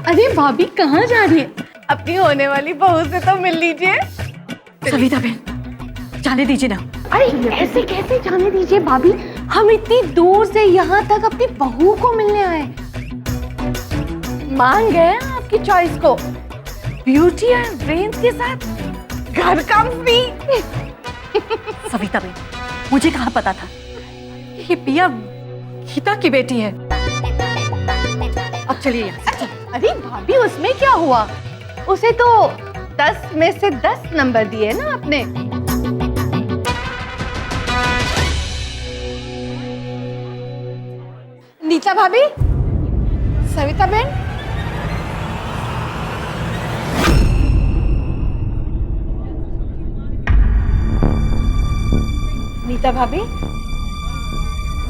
अरे भाभी कहाँ जा रही है? अपनी होने वाली बहू से तो मिल लीजिए। सविता बहन जाने दीजिए ना। अरे ऐसे कैसे जाने दीजिए भाभी, हम इतनी दूर से यहाँ तक अपनी बहू को मिलने आए। मान गए हैं आपकी चॉइस को, ब्यूटी एंड ब्रेन्स के साथ घर का फ्री। सविता बहन मुझे कहाँ पता था ये पिया गीता की बेटी है। अब चलिए यहाँ से। अरे भाभी उसमें क्या हुआ, उसे तो 10 में से 10 नंबर दिए ना आपने। नीता भाभी, सविता बहन, नीता भाभी,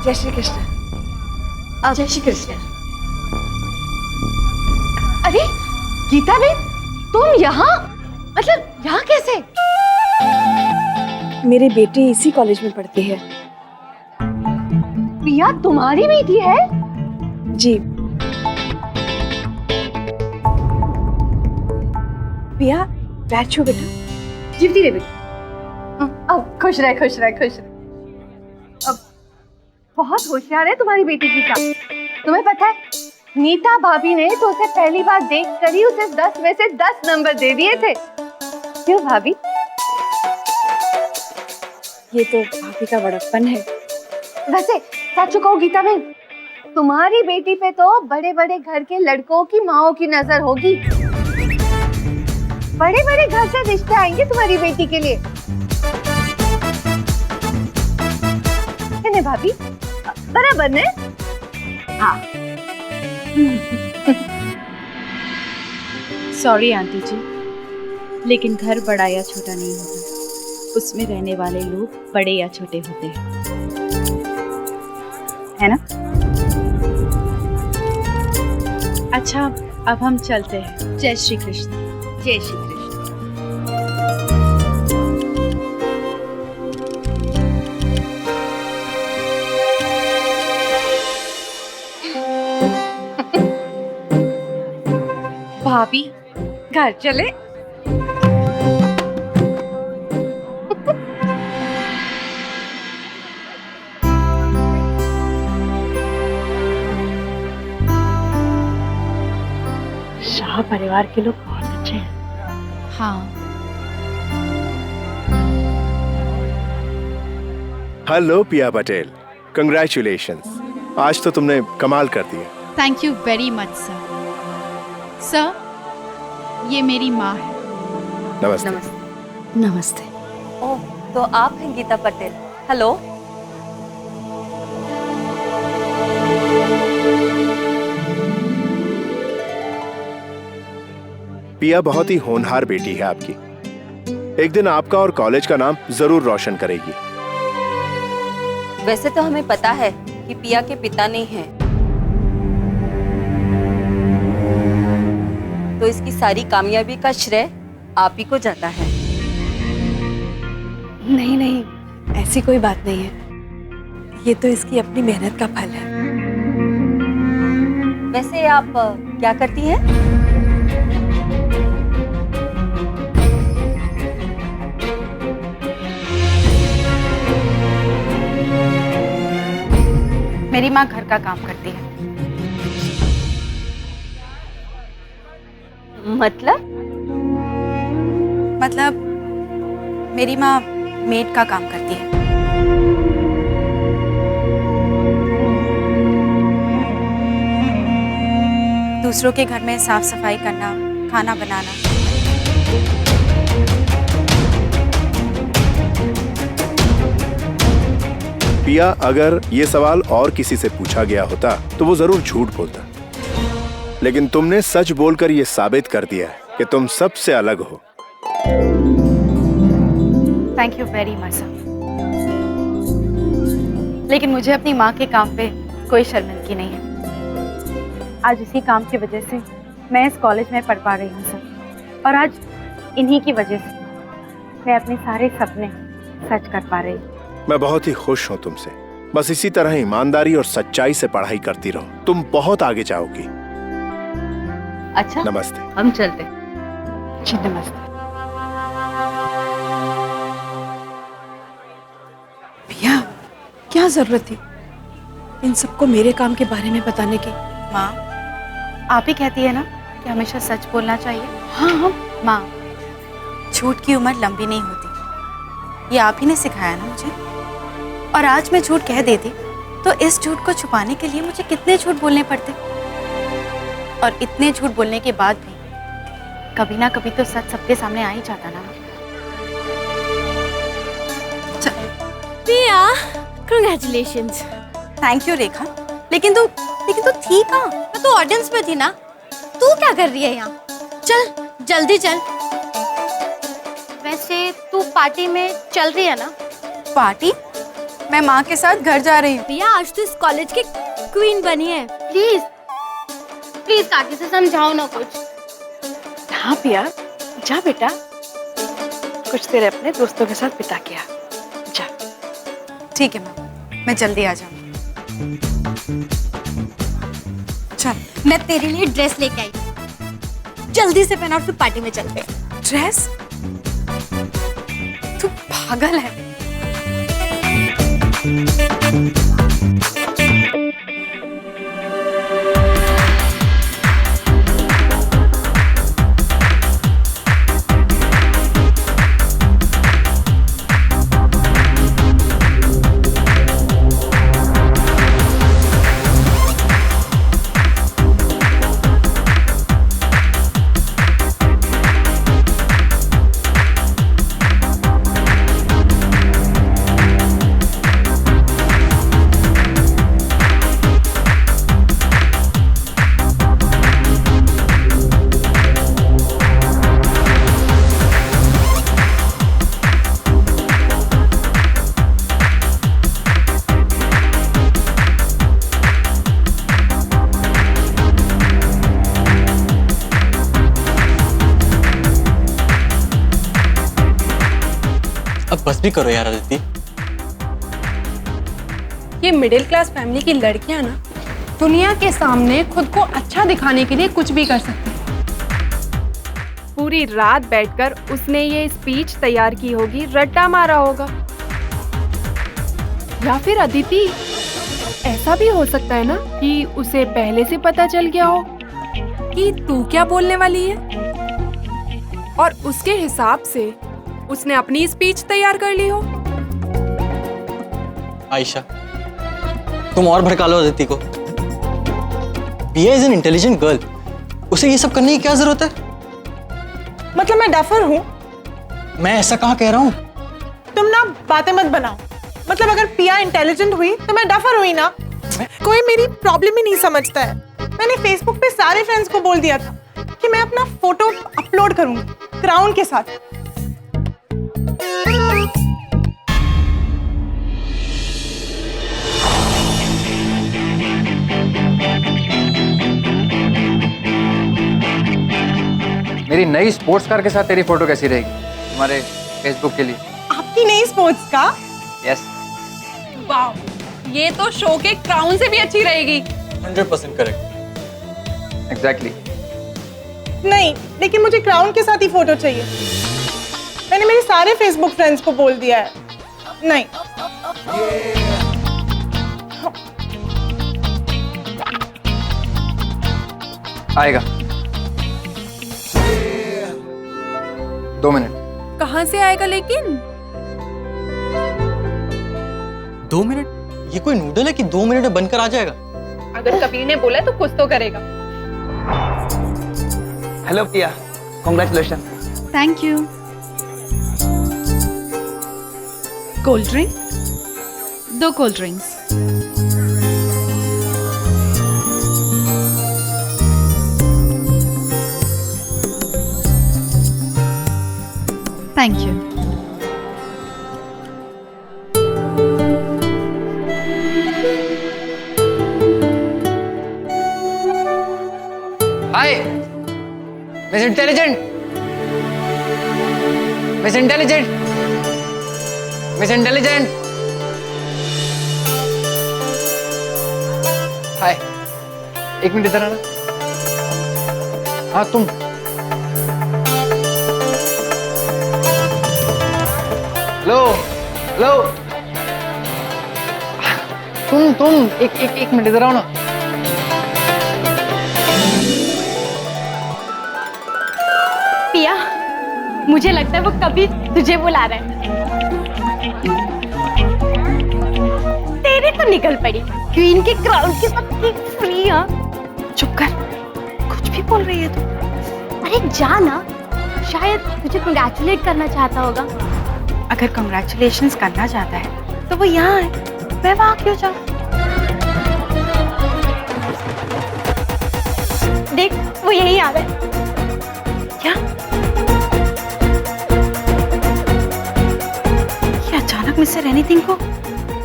जय श्री कृष्ण। जय श्री कृष्ण। अरे गीता बहन, तुम यहाँ, मतलब यहाँ कैसे? मेरी बेटी इसी कॉलेज में पढ़ती है। प्रिया तुम्हारी बेटी है? जी। पिया बैठो बेटा। जीवती रहे बेटी। अब खुश रहे, खुश रहे, खुश रहे। अब बहुत होशियार है तुम्हारी बेटी गीता। तुम्हें पता है नीता भाभी ने तो उसे पहली बार देख कर ही उसे 10 में से 10 नंबर दे दिए थे। क्यों भाभी? ये तो भाभी का बड़प्पन है। वैसे सच कहो गीता बहन, तुम्हारी बेटी पे तो बड़े बड़े घर के लड़कों की माओ की नजर होगी। बड़े बड़े घर से रिश्ते आएंगे तुम्हारी बेटी के लिए। है ना भाभी? बराबर ने? हाँ। सॉरी आंटी जी, लेकिन घर बड़ा या छोटा नहीं होता, उसमें रहने वाले लोग बड़े या छोटे होते हैं, है ना? अच्छा अब हम चलते हैं। जय श्री कृष्ण। जय श्री कृष्ण। भाभी घर चले? शाह परिवार के लोग बहुत अच्छे हैं। हाँ। हेलो पिया पटेल, कंग्रेचुलेशंस। आज तो तुमने कमाल कर दिया। Thank you very much sir. Sir ये मेरी माँ है। नमस्ते। नमस्ते। ओह, तो आप हैं गीता पटेल। हेलो। पिया बहुत ही होनहार बेटी है आपकी। एक दिन आपका और कॉलेज का नाम जरूर रोशन करेगी। वैसे तो हमें पता है कि पिया के पिता नहीं हैं, तो इसकी सारी कामयाबी का श्रेय आप ही को जाता है। नहीं नहीं, ऐसी कोई बात नहीं है। ये तो इसकी अपनी मेहनत का फल है। वैसे आप क्या करती हैं? मेरी माँ घर का काम करती है। मतलब मेरी माँ मेड का काम करती है। दूसरों के घर में साफ सफाई करना, खाना बनाना। पिया, अगर ये सवाल और किसी से पूछा गया होता तो वो जरूर झूठ बोलता, लेकिन तुमने सच बोलकर ये साबित कर दिया है कि तुम सबसे अलग हो। Thank you very much sir. लेकिन मुझे अपनी माँ के काम पे कोई शर्मिंदगी नहीं है। आज इसी काम की वजह से मैं इस कॉलेज में पढ़ पा रही हूँ सर, और आज इन्हीं की वजह से मैं अपने सारे सपने सच कर पा रही हूँ। मैं बहुत ही खुश हूँ तुमसे। बस इसी तरह ईमानदारी और सच्चाई से पढ़ाई करती रहो, तुम बहुत आगे जाओगी। अच्छा नमस्ते। हम चलते। जी नमस्ते। पिया, क्या जरूरत थी इन सबको मेरे काम के बारे में बताने की? माँ, आप ही कहती है ना कि हमेशा सच बोलना चाहिए। हाँ, माँ, झूठ की उम्र लंबी नहीं होती, ये आप ही ने सिखाया ना मुझे। और आज मैं झूठ कह देती तो इस झूठ को छुपाने के लिए मुझे कितने झूठ बोलने पड़ते। और इतने झूठ बोलने के बाद भी कभी ना कभी तो सच सबके सामने आ ही जाता ना। पिया, कांग्रेचुलेशंस। थैंक यू रेखा, लेकिन तू थी कहाँ? मैं तो ऑडियंस में थी ना। तू क्या कर रही है यहाँ? चल जल्दी चल। वैसे तू पार्टी में चल रही है ना? पार्टी? मैं माँ के साथ घर जा रही हूँ। पिया, आज तो इस कॉलेज की क्वीन बनी है। प्लीज प्लीज काकी से समझाओ ना कुछ। हाँ पिया, जा बेटा, कुछ देर अपने दोस्तों के साथ बिता के आ। जा। ठीक है माँ, मैं जल्दी आ जाऊँ। चल, मैं तेरे लिए ड्रेस लेके आई। जल्दी से पहना और फिर पार्टी में चलते हैं। ड्रेस? तू पागल है। अब बस भी करो यार अदिति। ये मिडिल क्लास फैमिली की लड़कियां ना दुनिया के सामने खुद को अच्छा दिखाने के लिए कुछ भी कर सकती हैं। पूरी रात बैठकर उसने ये स्पीच तैयार की होगी, रट्टा मारा होगा। या फिर अदिति, ऐसा भी हो सकता है ना कि उसे पहले से पता चल गया हो कि तू क्या बोलने वाली है, और उसके हिसाब से उसने अपनी स्पीच तैयार कर ली हो। आयशा, तुम और भड़का लो अदिति को। पिया इज एन इंटेलिजेंट गर्ल, उसे ये सब करने की क्या जरूरत है? मतलब मैं डफर हूँ? मैं ऐसा कहाँ कह रहा हूँ? तुम ना बातें मत बनाओ। मतलब अगर पिया इंटेलिजेंट हुई तो मैं डफर हुई ना। कोई मेरी प्रॉब्लम ही नहीं समझता है। मैंने फेसबुक पे सारे फ्रेंड्स को बोल दिया था कि मैं अपना फोटो अपलोड करूंगी क्राउन के साथ। मेरी नई स्पोर्ट्स कार के साथ तेरी फोटो कैसी रहेगी तुम्हारे फेसबुक के लिए? आपकी नई स्पोर्ट्स का? यस। वाह, ये तो शो के क्राउन से भी अच्छी रहेगी। 100% करेक्ट। एग्जैक्टली। नहीं, लेकिन मुझे क्राउन के साथ ही फोटो चाहिए। मैंने मेरे सारे फेसबुक फ्रेंड्स को बोल दिया है। नहीं। आएगा 2 मिनट। कहाँ से आएगा लेकिन? 2 मिनट? ये कोई नूडल है कि 2 मिनट में बनकर आ जाएगा? अगर कबीर ने बोला तो कुछ तो करेगा। हेलो पिया, congratulation. Thank you. Cold drink? 2 cold drinks. Thank you. Hi miss intelligent, miss intelligent, miss intelligent. Hi, 1 minute इधर आना। हाँ तुम। हेलो हेलो, तुम एक मिनट इधर आओ ना। पिया, मुझे लगता है वो कभी तुझे बुला रहा है। तेरी तो निकल पड़ी क्वीन के क्राउन के साथ फ्री। हाँ चुप कर, कुछ भी बोल रही है तू। अरे जा ना, शायद तुझे कंग्रेचुलेट करना चाहता होगा। अगर कंग्रेचुलेशंस करना चाहता है तो वो यहाँ है, मैं वहाँ क्यों जाऊँ? देख वो यहीं आ रहा है। क्या ये अचानक मिस्टर एनीथिंग को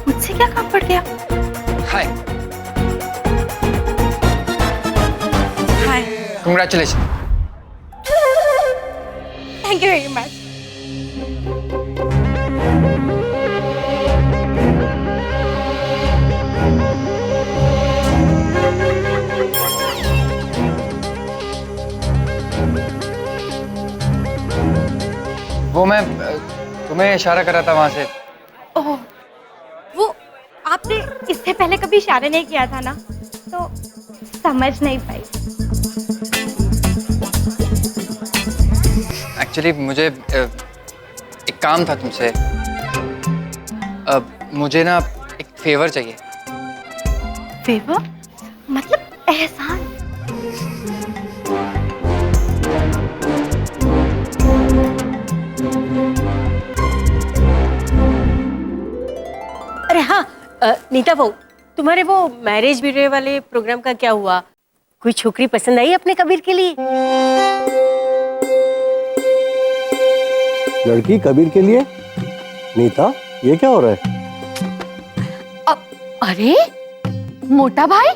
मुझसे क्या काम पड़ गया? Hi. Hi. Congratulation. Thank you very much. वो मैं तुम्हें इशारा कर रहा था वहां से। ओह, वो आपने इससे पहले कभी इशारा नहीं किया था ना, तो समझ नहीं पाई। एक्चुअली मुझे एक काम था तुमसे। मुझे ना एक फेवर चाहिए। फेवर? मतलब एहसान? अरे हाँ नीता बहू, तुम्हारे वो मैरिज ब्यूरो वाले प्रोग्राम का क्या हुआ? कोई छोकरी पसंद आई अपने कबीर के लिए? लड़की कबीर के लिए? नीता, ये क्या हो रहा है? अरे मोटा भाई,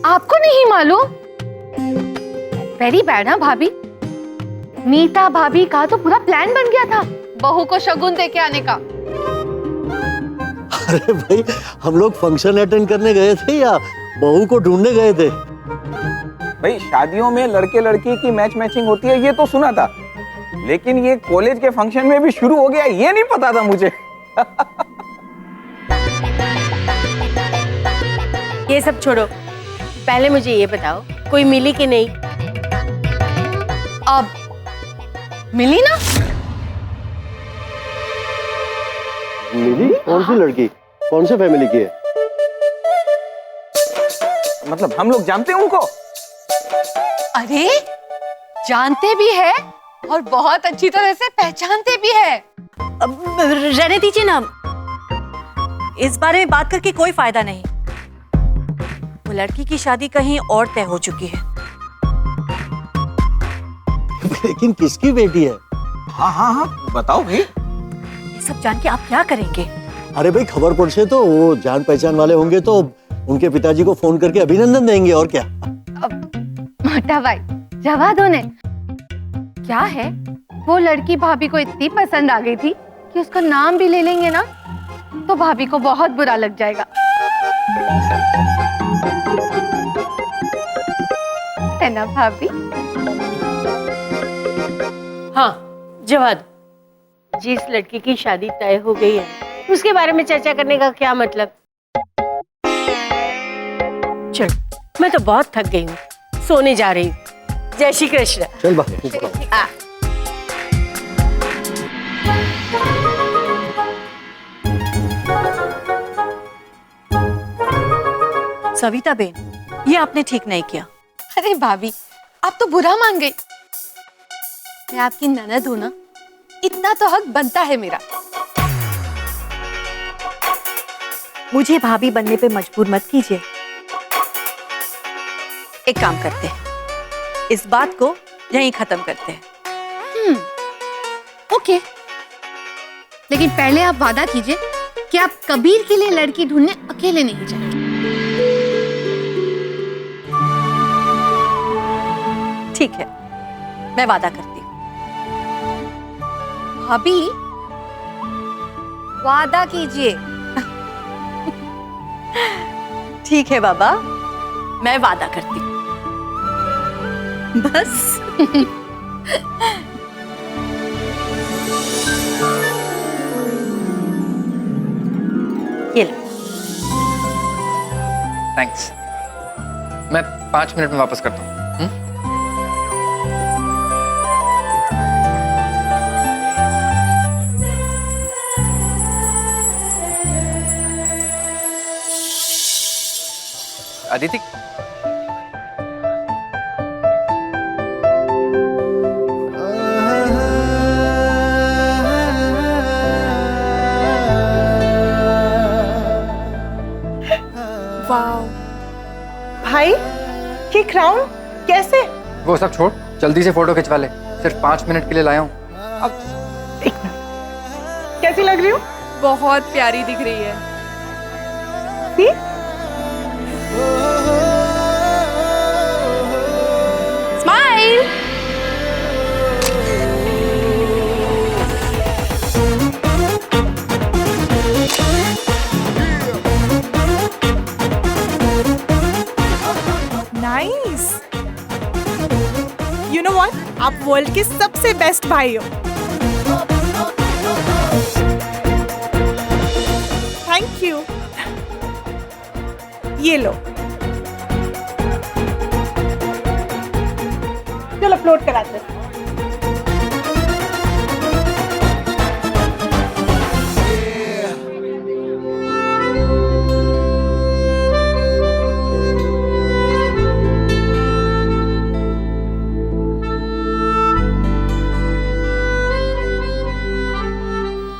आपको नहीं मालूम? Very bad. हाँ भाभी, नीता भाभी का तो पूरा प्लान बन गया था बहू को शगुन दे के आने का। अरे भाई, हम लोग फंक्शन अटेंड करने गए थे या बहू को ढूंढने गए थे? भाई शादियों में लड़के लड़की की मैच मैचिंग होती है ये तो सुना था, लेकिन ये कॉलेज के फंक्शन में भी शुरू हो गया ये नहीं पता था मुझे। ये सब छोड़ो, पहले मुझे ये बताओ कोई मिली कि नहीं? अब मिली ना? मिली? कौन सी लड़की? कौन से फैमिली की है? मतलब हम लोग जानते हैं उनको? अरे जानते भी है और बहुत अच्छी तरह से पहचानते भी है। अब रहने दीजिए ना, इस बारे में बात करके कोई फायदा नहीं। वो लड़की की शादी कहीं और तय हो चुकी है। लेकिन किसकी बेटी है? हाँ हाँ हाँ बताओ भाई। ये सब जान के आप क्या करेंगे? अरे भाई, खबर पहुंचे तो वो जान पहचान वाले होंगे तो उनके पिताजी को फोन करके अभिनंदन देंगे, और क्या। मोटा भाई जवा दो ने। क्या है, वो लड़की भाभी को इतनी पसंद आ गई थी कि उसका नाम भी ले लेंगे ना तो भाभी को बहुत बुरा लग जाएगा, है ना भाभी? हाँ जवाद, जिस लड़की की शादी तय हो गई है उसके बारे में चर्चा करने का क्या मतलब? चल, मैं तो बहुत थक गई हूँ, सोने जा रही हूँ। जय श्री कृष्ण। चल बाहर। सविता बेन, ये आपने ठीक नहीं किया। अरे भाभी, आप तो बुरा मान गई। मैं आपकी ननद हूं ना, इतना तो हक बनता है मेरा। मुझे भाभी बनने पे मजबूर मत कीजिए। एक काम करते हैं, इस बात को यहीं खत्म करते हैं। ओके, लेकिन पहले आप वादा कीजिए कि आप कबीर के लिए लड़की ढूंढने अकेले नहीं जाएंगे। ठीक है, मैं वादा करती हूँ। भाभी, वादा कीजिए। ठीक है बाबा, मैं वादा करती हूँ। बस। ये लो। थैंक्स। मैं 5 मिनट में वापस करता हूँ। अदिति, वाओ भाई, ये क्राउन कैसे? वो सब छोड़, जल्दी से फोटो खिंचवा ले। सिर्फ 5 मिनट के लिए लाया हूँ। कैसी लग रही हूँ? बहुत प्यारी दिख रही है। See? Smile. Nice. You know what, आप वर्ल्ड के सबसे बेस्ट भाई हो। Thank you. ये लो, चलो अपलोड कराते हैं।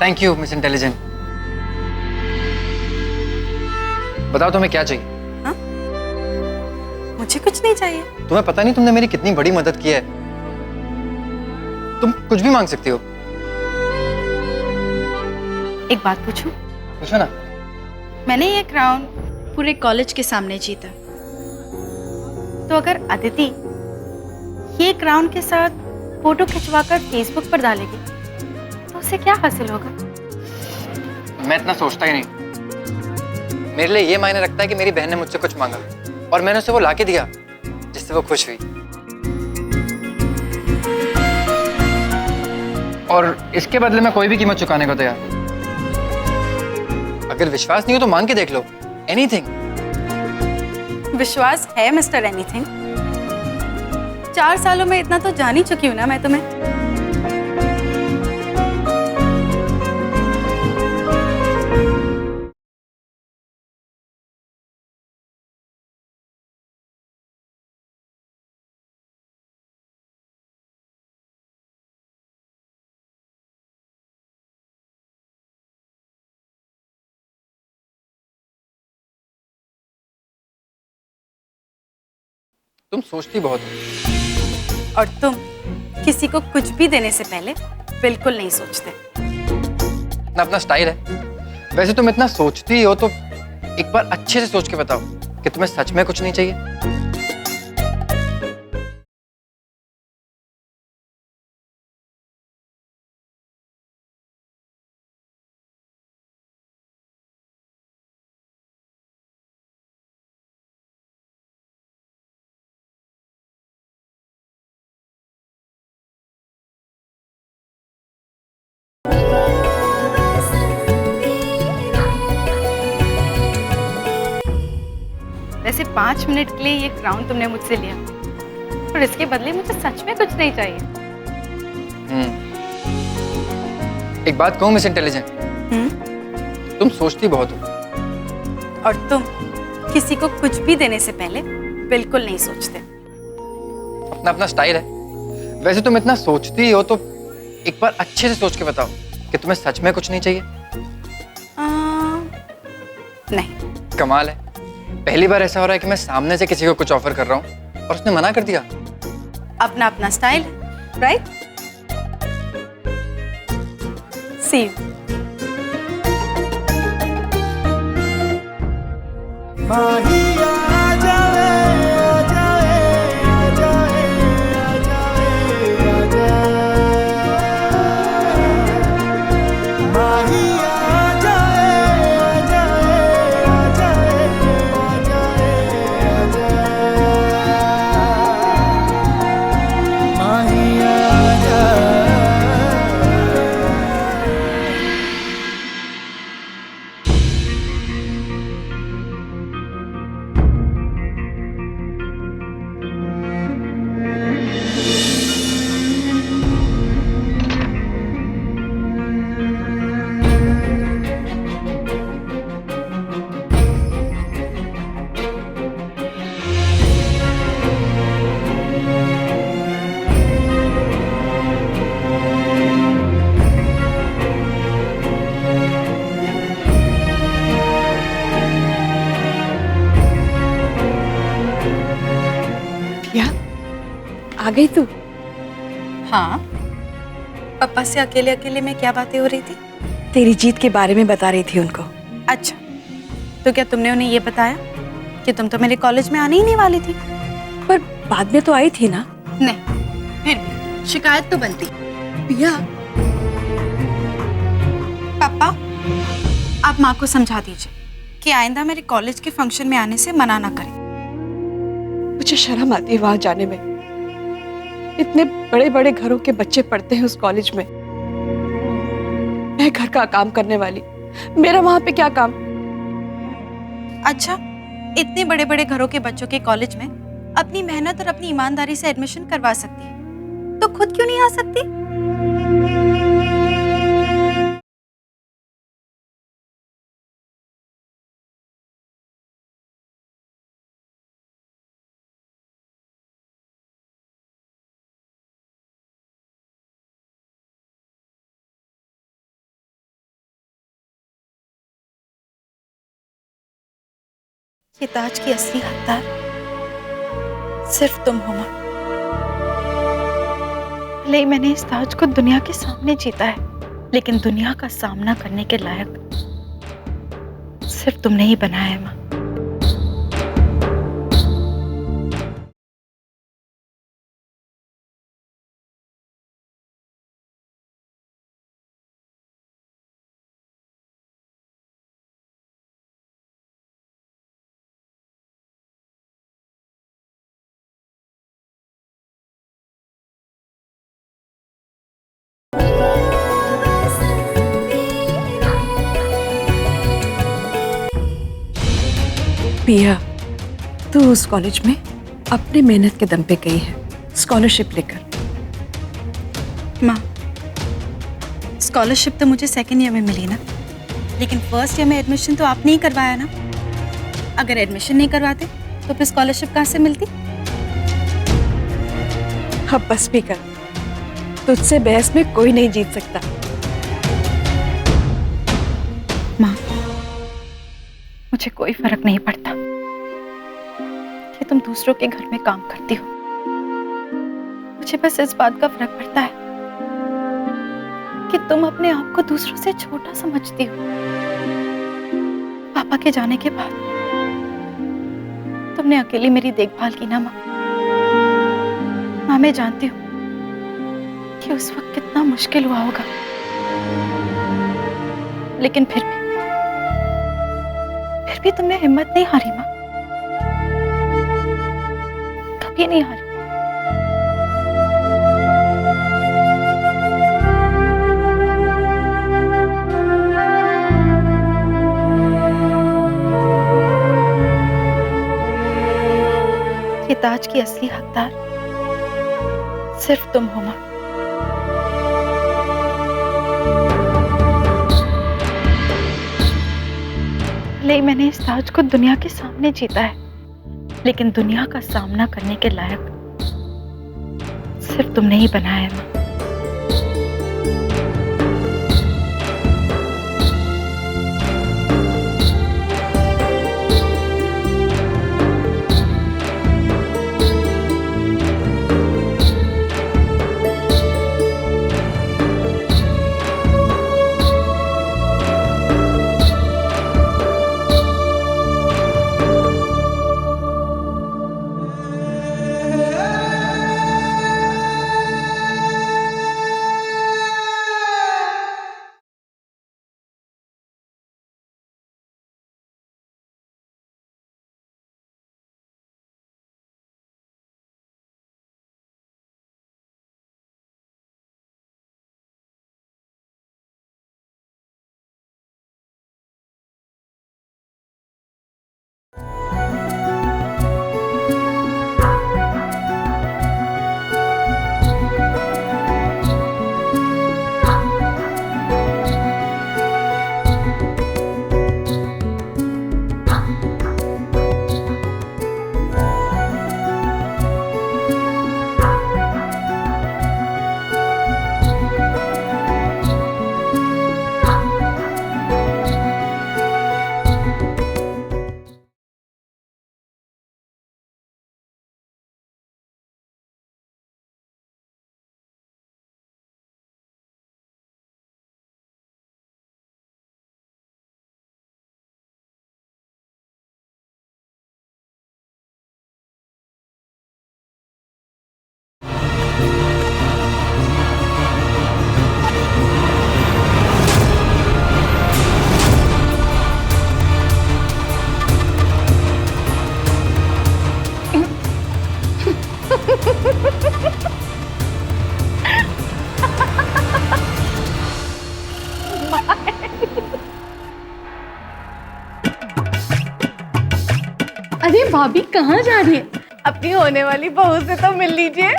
Thank you miss intelligent. बताओ तुम्हें क्या चाहिए? मुझे कुछ नहीं चाहिए। तुम्हें पता नहीं तुमने मेरी कितनी बड़ी मदद की है। तुम कुछ भी मांग सकती हो। एक बात पूछूं? पूछो ना। मैंने ये क्राउन पूरे कॉलेज के सामने जीता, तो अगर अदिति ये क्राउन के साथ फोटो खिंचवाकर फेसबुक पर डालेगी तो उसे क्या हासिल होगा? मैं इतना सोचता ही नहीं। मेरे लिए ये मायने रखता है कि मेरी बहन ने मुझसे कुछ मांगा और मैंने उसे वो लाके दिया जिससे वो खुश हुई। और इसके बदले में कोई भी कीमत चुकाने को तैयार। अगर विश्वास नहीं हो तो मांग के देख लो। एनीथिंग। विश्वास है मिस्टर एनीथिंग। 4 सालों में इतना तो जान ही चुकी हूँ ना मैं तुम्हें। तुम सोचती बहुत हो। और तुम किसी को कुछ भी देने से पहले बिल्कुल नहीं सोचते। ना अपना स्टाइल है। वैसे तुम इतना सोचती हो तो एक बार अच्छे से सोच के बताओ कि तुम्हें सच में कुछ नहीं चाहिए। वैसे 5 मिनट के लिए ये क्राउन तुमने मुझसे लिया, और इसके बदले मुझे सच में कुछ नहीं चाहिए। एक बात कहूं मिस इंटेलिजेंट, तुम सोचती बहुत हो। और तुम किसी को कुछ भी देने से पहले बिल्कुल नहीं सोचते। अपना अपना स्टाइल है। वैसे तुम इतना सोचती हो तो एक बार अच्छे से सोच के बताओ कि तुम्हें सच में कुछ नहीं चाहिए। नहीं। कमाल है, पहली बार ऐसा हो रहा है कि मैं सामने से किसी को कुछ ऑफर कर रहा हूँ और उसने मना कर दिया। अपना अपना स्टाइल, राइट? C you. गई तू? हाँ, पापा से अकेले अकेले में क्या बातें हो रही थी? तेरी जीत के बारे में बता रही थी उनको। अच्छा, तो क्या तुमने उन्हें ये बताया कि तुम तो मेरे कॉलेज में आने ही नहीं वाली थी? पर बाद में तो आई थी ना। नहीं, फिर भी शिकायत तो बनती। पिया, पापा आप माँ को समझा दीजिए कि आइंदा मेरे कॉलेज के फंक्शन में आने से मना ना करें। मुझे शर्म आती है वहां जाने में। इतने बड़े बड़े घरों के बच्चे पढ़ते हैं उस कॉलेज में। मैं घर का काम करने वाली, मेरा वहां पे क्या काम? अच्छा, इतने बड़े बड़े घरों के बच्चों के कॉलेज में अपनी मेहनत और अपनी ईमानदारी से एडमिशन करवा सकती है, तो खुद क्यों नहीं आ सकती? ये ताज की असली हकदार सिर्फ तुम हो माँ। भले ही मैंने इस ताज को दुनिया के सामने जीता है, लेकिन दुनिया का सामना करने के लायक सिर्फ तुमने ही बनाया है माँ। पिया, तू उस कॉलेज में अपने मेहनत के दम पे गई है, स्कॉलरशिप लेकर। माँ, स्कॉलरशिप तो मुझे सेकेंड ईयर में मिली ना, लेकिन फर्स्ट ईयर में एडमिशन तो आपने ही करवाया ना। अगर एडमिशन नहीं करवाते तो फिर स्कॉलरशिप कहाँ से मिलती? अब बस भी कर, तुझसे बहस में कोई नहीं जीत सकता। माँ, मुझे कोई फर्क नहीं पड़ता कि तुम दूसरों के घर में काम करती हो। मुझे बस इस बात का फर्क पड़ता है कि तुम अपने आप को दूसरों से छोटा समझती हो। पापा के जाने के बाद तुमने अकेली मेरी देखभाल की ना माँ। मैं जानती हूँ कि उस वक्त कितना मुश्किल हुआ होगा, लेकिन फिर भी तुमने हिम्मत नहीं हारी माँ, कभी नहीं हारी। ये ताज की असली हकदार सिर्फ तुम हो माँ। भले ही मैंने इस ताज को दुनिया के सामने जीता है, लेकिन दुनिया का सामना करने के लायक सिर्फ तुमने ही बनाया है माँ। भाभी कहाँ जा रही है? अपनी होने वाली बहू से तो मिल लीजिए।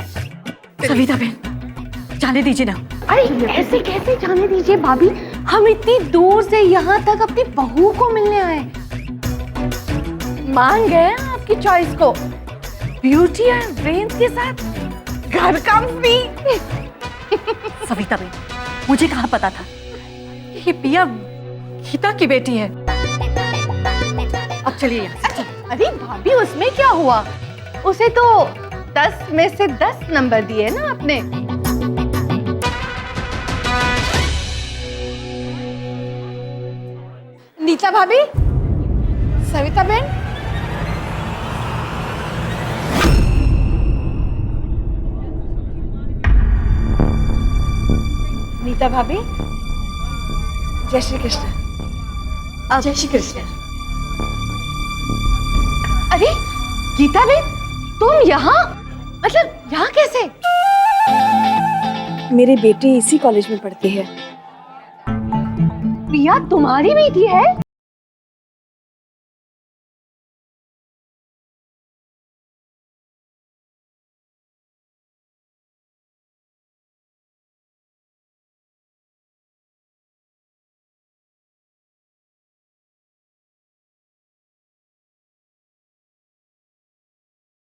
सविता बहन, जाने दीजिए ना। अरे ऐसे कैसे जाने दीजिए भाभी, हम इतनी दूर से यहाँ तक अपनी बहू को मिलने आए। मान गए हैं आपकी चॉइस को, ब्यूटी एंड ब्रेन्स के साथ घर का फ्री। सविता बहन, मुझे कहाँ पता था कि ये पिया गीता की बेटी है। अब चलिए यहाँ से। अरे भाभी उसमें क्या हुआ, उसे तो 10 में से 10 नंबर दिए ना आपने। नीता भाभी, सविता बहन, नीता भाभी, जय श्री कृष्ण। जय श्री कृष्ण। अरे गीता बहन, तुम यहाँ, मतलब यहाँ कैसे? मेरी बेटी इसी कॉलेज में पढ़ती है। प्रिया तुम्हारी बेटी है?